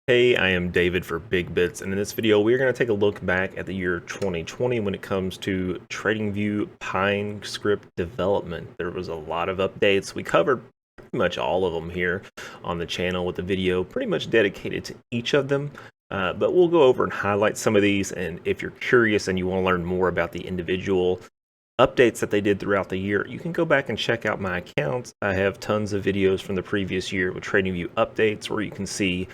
Hey, I am David for Big Bits, and in this video we're going to take a look back at the year 2020 when it comes to TradingView Pine Script development. There was a lot of updates. We covered pretty much all of them here on the channel with the video pretty much dedicated to each of them, but we'll go over and highlight some of these, and if you're curious and you want to learn more about the individual updates that they did throughout the year, you can go back and check out my account. I have tons of videos from the previous year with TradingView updates where you can see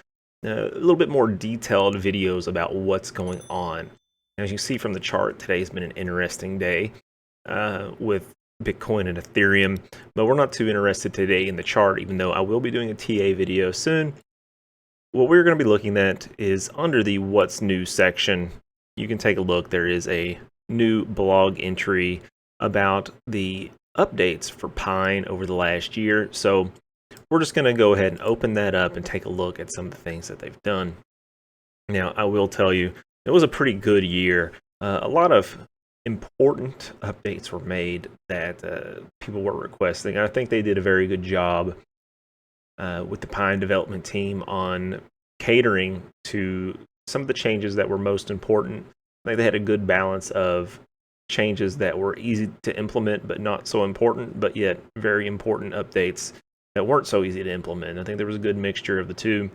a little bit more detailed videos about what's going on. As you see from the chart, today's been an interesting day with Bitcoin and Ethereum, but we're not too interested today in the chart, even though I will be doing a TA video soon. What we're going to be looking at is under the What's New section. You can take a look. There is a new blog entry about the updates for Pine over the last year. So we're just going to go ahead and open that up and take a look at some of the things that they've done. Now, I will tell you, it was a pretty good year. A lot of important updates were made that people were requesting. I think they did a very good job with the Pine development team on catering to some of the changes that were most important. I think they had a good balance of changes that were easy to implement but not so important, but yet very important updates that weren't so easy to implement. I think there was a good mixture of the two.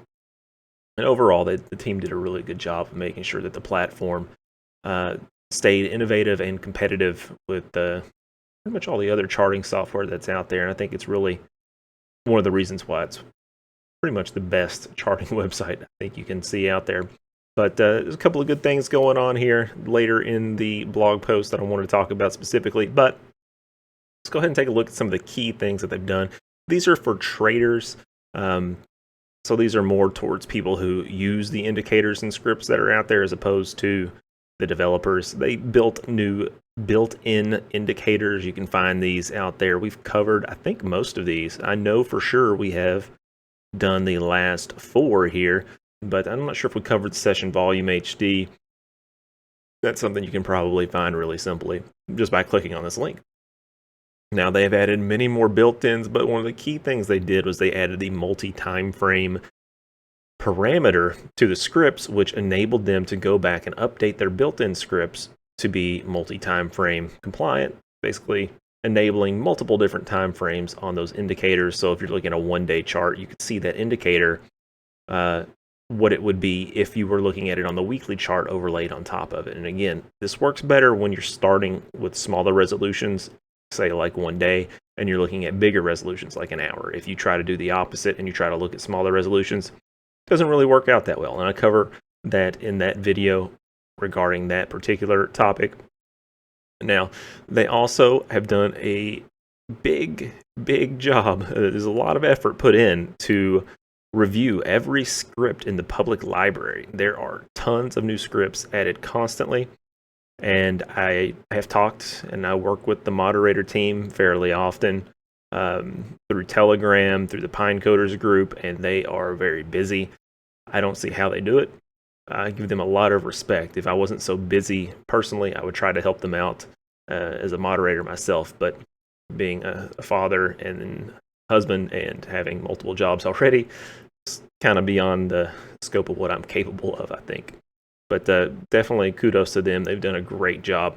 And overall, the team did a really good job of making sure that the platform stayed innovative and competitive with pretty much all the other charting software that's out there. And I think it's really one of the reasons why it's pretty much the best charting website I think you can see out there. But there's a couple of good things going on here later in the blog post that I wanted to talk about specifically. But let's go ahead and take a look at some of the key things that they've done. These are for traders, so these are more towards people who use the indicators and scripts that are out there as opposed to the developers. They built new built-in indicators. You can find these out there. We've covered, I think, most of these. I know for sure we have done the last 4 here, but I'm not sure if we covered session volume HD. That's something you can probably find really simply just by clicking on this link. Now, they've added many more built-ins, but one of the key things they did was they added the multi-time frame parameter to the scripts, which enabled them to go back and update their built-in scripts to be multi-time frame compliant, basically enabling multiple different time frames on those indicators. So if you're looking at a one-day chart, you could see that indicator, what it would be if you were looking at it on the weekly chart overlaid on top of it. And again, this works better when you're starting with smaller resolutions, say like one day, and you're looking at bigger resolutions like an hour. If you try to do the opposite and you try to look at smaller resolutions, it doesn't really work out that well. And I cover that in that video regarding that particular topic. Now, they also have done a big job. There's a lot of effort put in to review every script in the public library. There are tons of new scripts added constantly. And I have talked and I work with the moderator team fairly often through Telegram, through the Pine Coders group, and they are very busy. I don't see how they do it. I give them a lot of respect. If I wasn't so busy personally, I would try to help them out as a moderator myself. But being a father and husband and having multiple jobs already, it's kind of beyond the scope of what I'm capable of, I think. But definitely kudos to them. They've done a great job.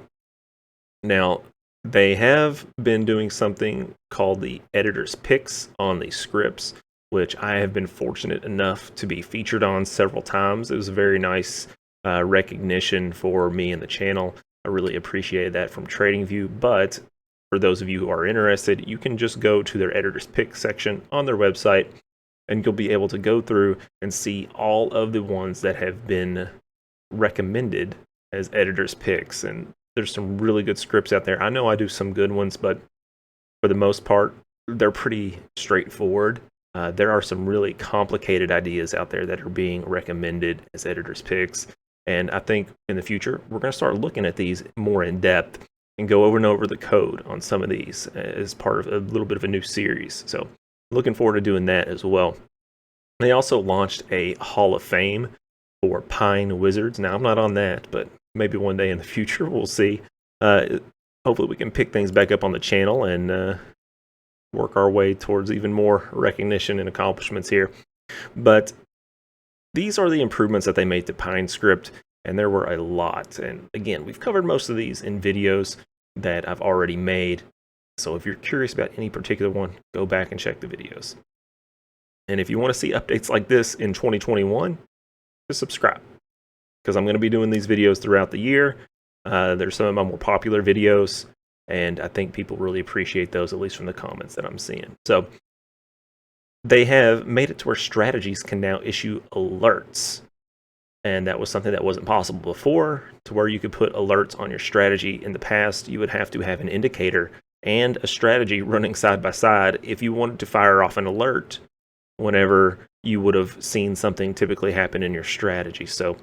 Now, they have been doing something called the editor's picks on the scripts, which I have been fortunate enough to be featured on several times. It was a very nice recognition for me and the channel. I really appreciated that from TradingView. But for those of you who are interested, you can just go to their editor's pick section on their website, and you'll be able to go through and see all of the ones that have been recommended as editors picks. And there's some really good scripts out there. I know I do some good ones, but for the most part they're pretty straightforward. There are some really complicated ideas out there that are being recommended as editors picks, and I think in the future we're going to start looking at these more in depth and go over and over the code on some of these as part of a little bit of a new series. So looking forward to doing that as well. They also launched a Hall of Fame for Pine Wizards. Now, I'm not on that, but maybe one day in the future, we'll see. Hopefully we can pick things back up on the channel and work our way towards even more recognition and accomplishments here. But these are the improvements that they made to Pine Script, and there were a lot. And again, we've covered most of these in videos that I've already made. So if you're curious about any particular one, go back and check the videos. And if you want to see updates like this in 2021, just subscribe, because I'm going to be doing these videos throughout the year. There's some of my more popular videos, and I think people really appreciate those, at least from the comments that I'm seeing. So they have made it to where strategies can now issue alerts. And that was something that wasn't possible before, to where you could put alerts on your strategy. In the past, you would have to have an indicator and a strategy running side by side if you wanted to fire off an alert whenever you would have seen something typically happen in your strategy. So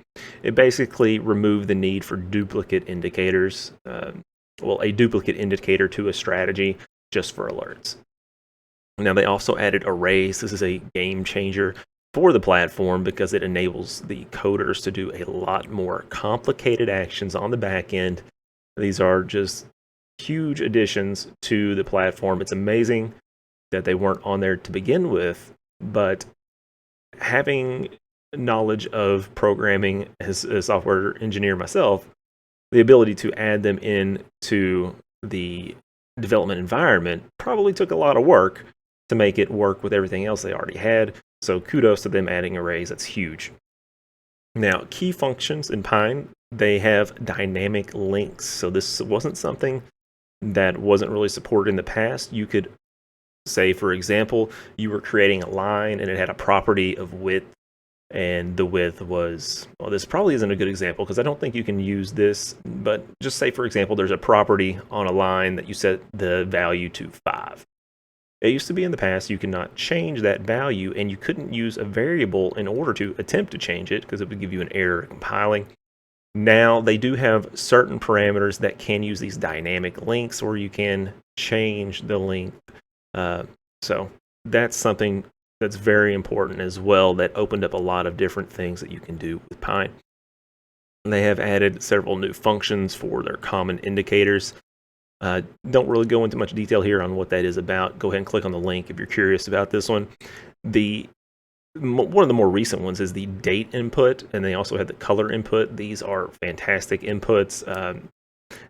it basically removed the need for duplicate indicators, a duplicate indicator to a strategy just for alerts. Now they also added arrays. This is a game changer for the platform because it enables the coders to do a lot more complicated actions on the back end. These are just huge additions to the platform. It's amazing that they weren't on there to begin with, but having knowledge of programming as a software engineer myself, the ability to add them into the development environment probably took a lot of work to make it work with everything else they already had. So kudos to them adding arrays. That's huge. Now, key functions in Pine, they have dynamic links. So this wasn't something that wasn't really supported in the past. You could say, for example, you were creating a line and it had a property of width, and the width was, well, this probably isn't a good example because I don't think you can use this, but just say, for example, there's a property on a line that you set the value to 5. It used to be in the past you could not change that value, and you couldn't use a variable in order to attempt to change it because it would give you an error compiling. Now they do have certain parameters that can use these dynamic links, or you can change the length. So that's something that's very important as well, that opened up a lot of different things that you can do with Pine. And they have added several new functions for their common indicators. Don't really go into much detail here on what that is about. Go ahead and click on the link if you're curious about this one. One of the more recent ones is the date input, and they also have the color input. These are fantastic inputs.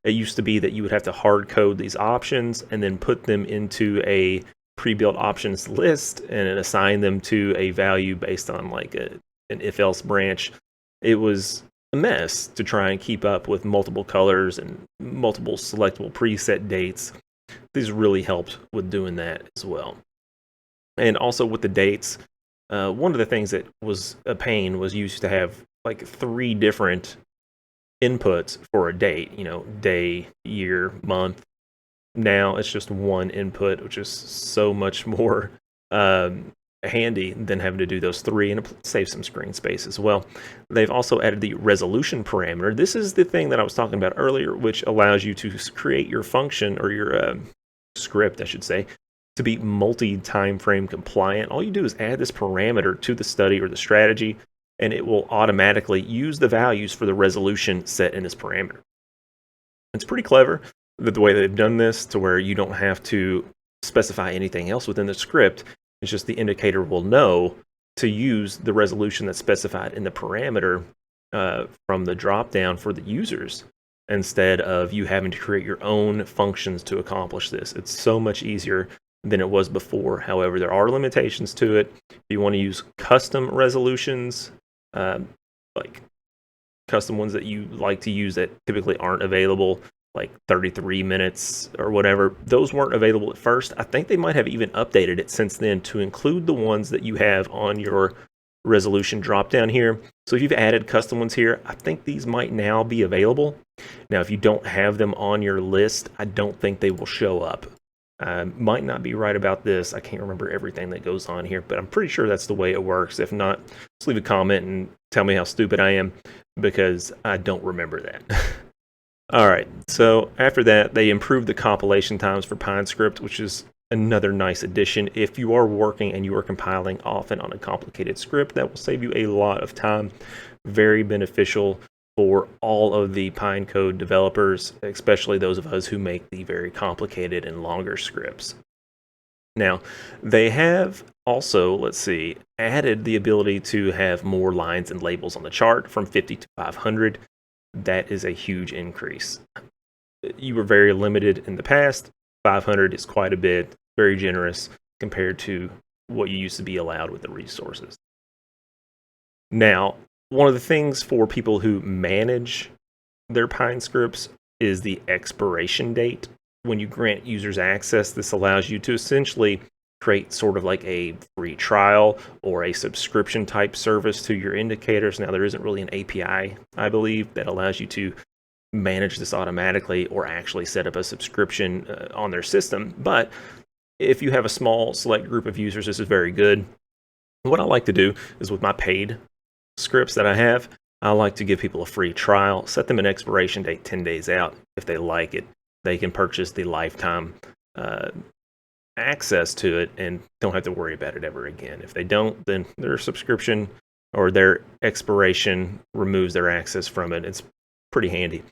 It used to be that you would have to hard code these options and then put them into a pre-built options list and assign them to a value based on like an if-else branch. It was a mess to try and keep up with multiple colors and multiple selectable preset dates. These really helped with doing that as well. And also with the dates, one of the things that was a pain was you used to have like 3 different inputs for a date, day, year, month. Now it's just one input, which is so much more handy than having to do those 3, and it saves some screen space as well. They've also added the resolution parameter. This is the thing that I was talking about earlier, which allows you to create your function, or your script, I should say, to be multi-time frame compliant. All you do is add this parameter to the study or the strategy, and it will automatically use the values for the resolution set in this parameter. It's pretty clever the way they've done this, to where you don't have to specify anything else within the script. It's just the indicator will know to use the resolution that's specified in the parameter from the dropdown for the users, instead of you having to create your own functions to accomplish this. It's so much easier than it was before. However, there are limitations to it. If you want to use custom resolutions, like custom ones that you like to use that typically aren't available, like 33 minutes or whatever, those weren't available at first. I think they might have even updated it since then to include the ones that you have on your resolution drop down here. So if you've added custom ones here, I think these might now be available. Now, if you don't have them on your list, I don't think they will show up. Might not be right about this. I can't remember everything that goes on here, but I'm pretty sure that's the way it works. If not, just leave a comment and tell me how stupid I am, because I don't remember that. All right, so after that, they improved the compilation times for Pine Script, which is another nice addition. If you are working and you are compiling often on a complicated script, that will save you a lot of time. Very beneficial for all of the Pine code developers, especially those of us who make the very complicated and longer scripts. Now, they have also, let's see, added the ability to have more lines and labels on the chart from 50 to 500. That is a huge increase. You were very limited in the past. 500 is quite a bit, very generous compared to what you used to be allowed with the resources. Now, one of the things for people who manage their Pine scripts is the expiration date. When you grant users access, this allows you to essentially create sort of like a free trial or a subscription type service to your indicators. Now, there isn't really an API, I believe, that allows you to manage this automatically or actually set up a subscription on their system. But if you have a small select group of users, this is very good. What I like to do is with my paid scripts that I have, I like to give people a free trial, set them an expiration date 10 days out. If they like it, they can purchase the lifetime access to it and don't have to worry about it ever again. If they don't, then their subscription or their expiration removes their access from it. It's pretty handy.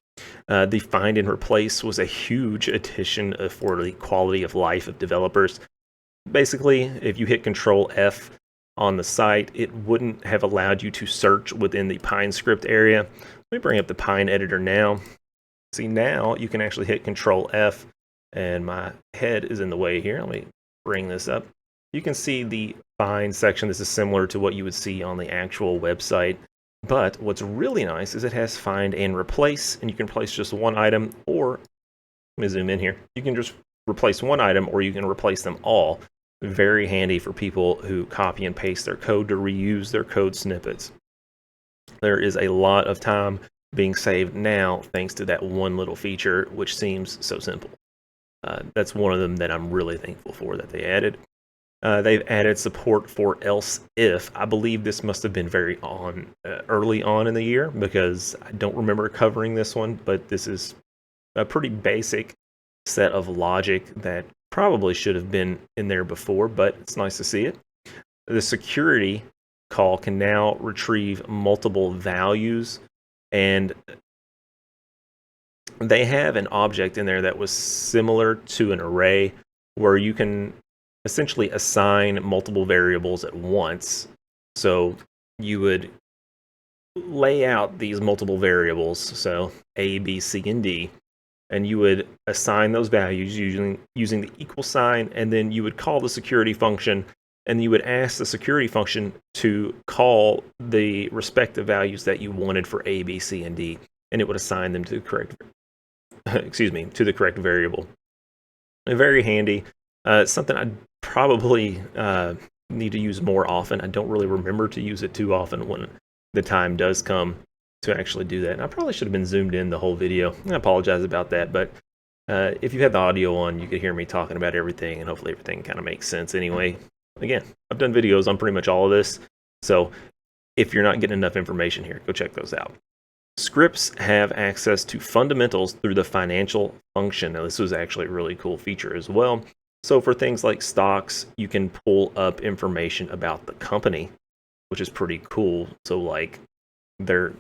The find and replace was a huge addition for the quality of life of developers. Basically, if you hit Control F on the site, it wouldn't have allowed you to search within the Pine script area. Let me bring up the Pine editor now. See, now you can actually hit Control F, and my head is in the way here. Let me bring this up. You can see the Find section. This is similar to what you would see on the actual website. But what's really nice is it has find and replace, and you can replace just one item, or let me zoom in here. You can just replace one item, or you can replace them all. Very handy for people who copy and paste their code to reuse their code snippets. There is a lot of time being saved now thanks to that one little feature, which seems so simple. That's one of them that I'm really thankful for that they added. They've added support for else if. I believe this must have been very early on in the year, because I don't remember covering this one, but this is a pretty basic set of logic that probably should have been in there before, but it's nice to see it. The security call can now retrieve multiple values, and they have an object in there that was similar to an array where you can essentially assign multiple variables at once. So you would lay out these multiple variables, so A, B, C, and D, and you would assign those values using the equal sign, and then you would call the security function, and you would ask the security function to call the respective values that you wanted for A, B, C, and D, and it would assign them to the correct to the correct variable. And very handy. It's something I probably need to use more often. I don't really remember to use it too often when the time does come to actually do that. And I probably should have been zoomed in the whole video. I apologize about that, but if you had the audio on, you could hear me talking about everything, and hopefully everything kind of makes sense anyway. Again, I've done videos on pretty much all of this, so if you're not getting enough information here, go check those out. Scripts have access to fundamentals through the financial function. Now, this was actually a really cool feature as well. So for things like stocks, you can pull up information about the company, which is pretty cool. So like their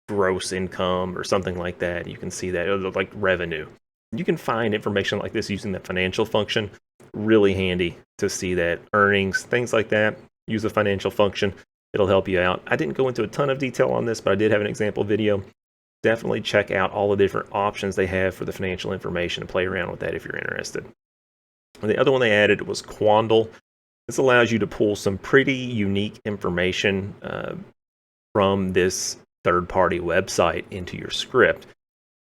gross income or something like that, you can see that, like revenue. You can find information like this using the financial function. Really handy to see that. Earnings, things like that. Use the financial function. It'll help you out. I didn't go into a ton of detail on this, but I did have an example video. Definitely check out all the different options they have for the financial information and play around with that if you're interested. And the other one they added was Quandl. This allows you to pull some pretty unique information from this third-party website into your script.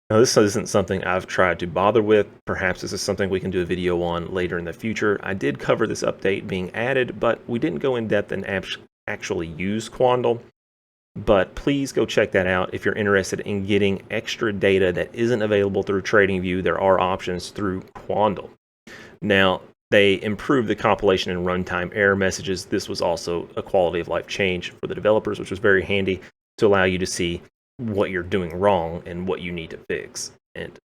Now, this isn't something I've tried to bother with. Perhaps this is something we can do a video on later in the future. I did cover this update being added, but we didn't go in depth and actually use Quandl. But please go check that out if you're interested in getting extra data that isn't available through TradingView. There are options through Quandl. Now, they improved the compilation and runtime error messages. This was also a quality of life change for the developers, which was very handy to allow you to see what you're doing wrong and what you need to fix. And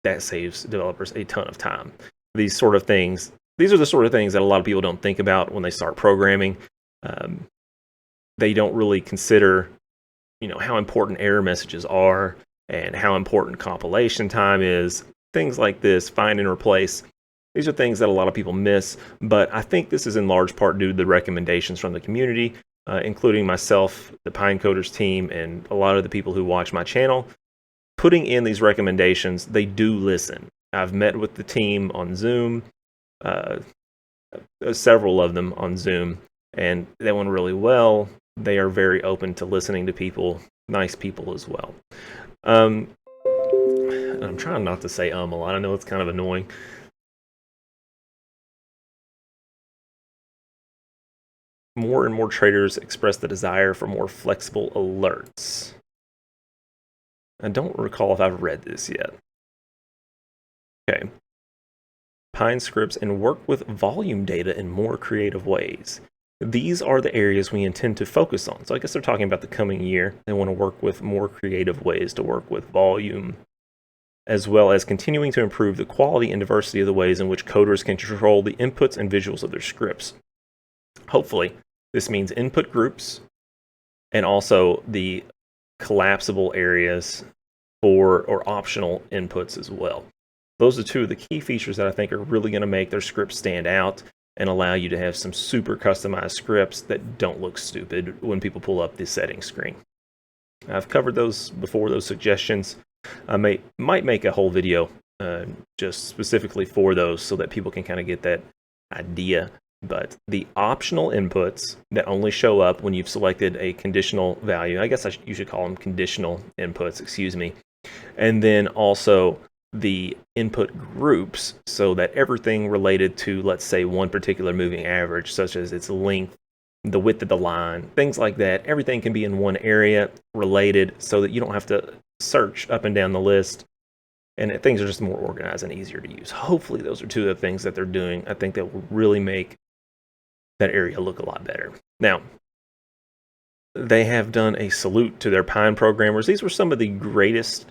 that saves developers a ton of time. These are the sort of things that a lot of people don't think about when they start programming. They don't really consider, how important error messages are and how important compilation time is. Things like this, find and replace. These are things that a lot of people miss, but I think this is in large part due to the recommendations from the community, including myself, the Pine Coders team, and a lot of the people who watch my channel. Putting in these recommendations, they do listen. I've met with the team on Zoom, several of them on Zoom, and they went really well. They are very open to listening to people, nice people as well. I'm trying not to say a lot. I know it's kind of annoying. More and more traders express the desire for more flexible alerts. I don't recall if I've read this yet. Okay. Pine scripts and work with volume data in more creative ways. These are the areas we intend to focus on. So I guess they're talking about the coming year. They want to work with more creative ways to work with volume, as well as continuing to improve the quality and diversity of the ways in which coders can control the inputs and visuals of their scripts. Hopefully, this means input groups and also the collapsible areas or optional inputs as well. Those are two of the key features that I think are really going to make their scripts stand out and allow you to have some super customized scripts that don't look stupid when people pull up the settings screen. I've covered those before, those suggestions. I might make a whole video just specifically for those so that people can kind of get that idea. But the optional inputs that only show up when you've selected a conditional value, I guess you should call them conditional inputs, excuse me. And then also the input groups, so that everything related to, let's say, one particular moving average, such as its length, the width of the line, things like that, everything can be in one area related so that you don't have to search up and down the list, and things are just more organized and easier to use. Hopefully those are two of the things that they're doing. I think that will really make that area look a lot better. Now, they have done a salute to their Pine programmers. These were some of the greatest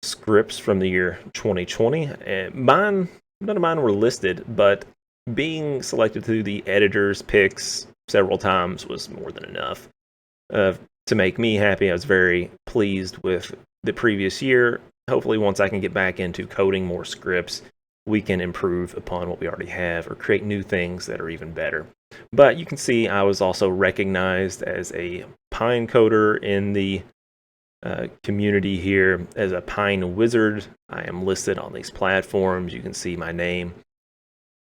scripts from the year 2020, and none of mine were listed, but being selected through the editor's picks several times was more than enough to make me happy. I was very pleased with the previous year. Hopefully once I can get back into coding more scripts, we can improve upon what we already have or create new things that are even better. But you can see I was also recognized as a Pine coder in the community here as a Pine wizard. I am listed on these platforms. You can see my name.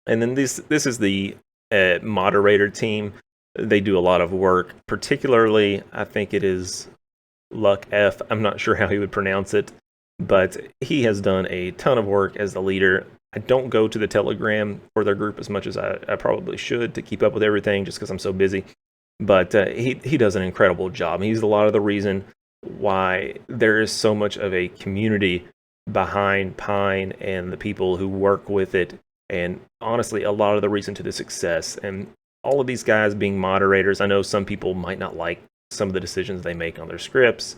And then this is the moderator team. They do a lot of work, particularly I think it is Luck F. I'm not sure how he would pronounce it, but he has done a ton of work as the leader. I don't go to the Telegram for their group as much as I probably should to keep up with everything just because I'm so busy. But he does an incredible job. He's a lot of the reason why there is so much of a community behind Pine and the people who work with it. And honestly, a lot of the reason to the success. And all of these guys being moderators, I know some people might not like some of the decisions they make on their scripts,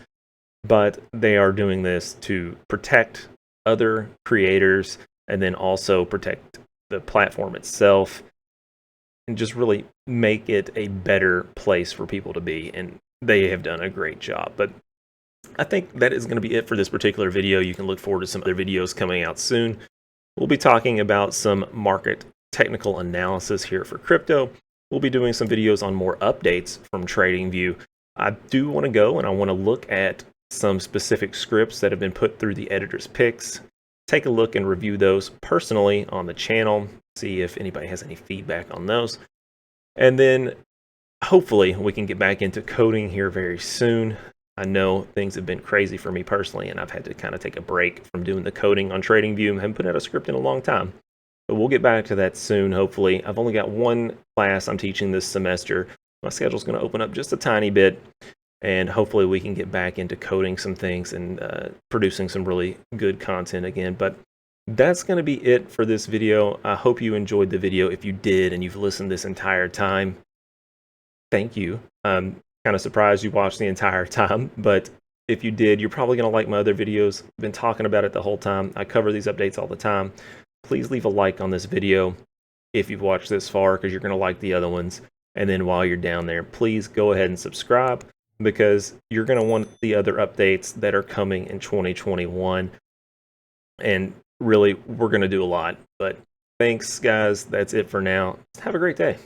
but they are doing this to protect other creators and then also protect the platform itself and just really make it a better place for people to be. And they have done a great job. But I think that is going to be it for this particular video. You can look forward to some other videos coming out soon. We'll be talking about some market technical analysis here for crypto. We'll be doing some videos on more updates from TradingView. I do want to go and I want to look at some specific scripts that have been put through the editor's picks. Take a look and review those personally on the channel. See if anybody has any feedback on those. And then hopefully we can get back into coding here very soon. I know things have been crazy for me personally, and I've had to kind of take a break from doing the coding on TradingView. I haven't put out a script in a long time. But we'll get back to that soon, hopefully. I've only got one class I'm teaching this semester. My schedule's going to open up just a tiny bit, and hopefully we can get back into coding some things and producing some really good content again. But that's going to be it for this video. I hope you enjoyed the video. If you did and you've listened this entire time, thank you. I'm kind of surprised you watched the entire time, but if you did, you're probably going to like my other videos. I've been talking about it the whole time. I cover these updates all the time. Please leave a like on this video if you've watched this far, because you're going to like the other ones. And then while you're down there, please go ahead and subscribe, because you're going to want the other updates that are coming in 2021. And really, we're going to do a lot, but Thanks, guys. That's it for now. Have a great day.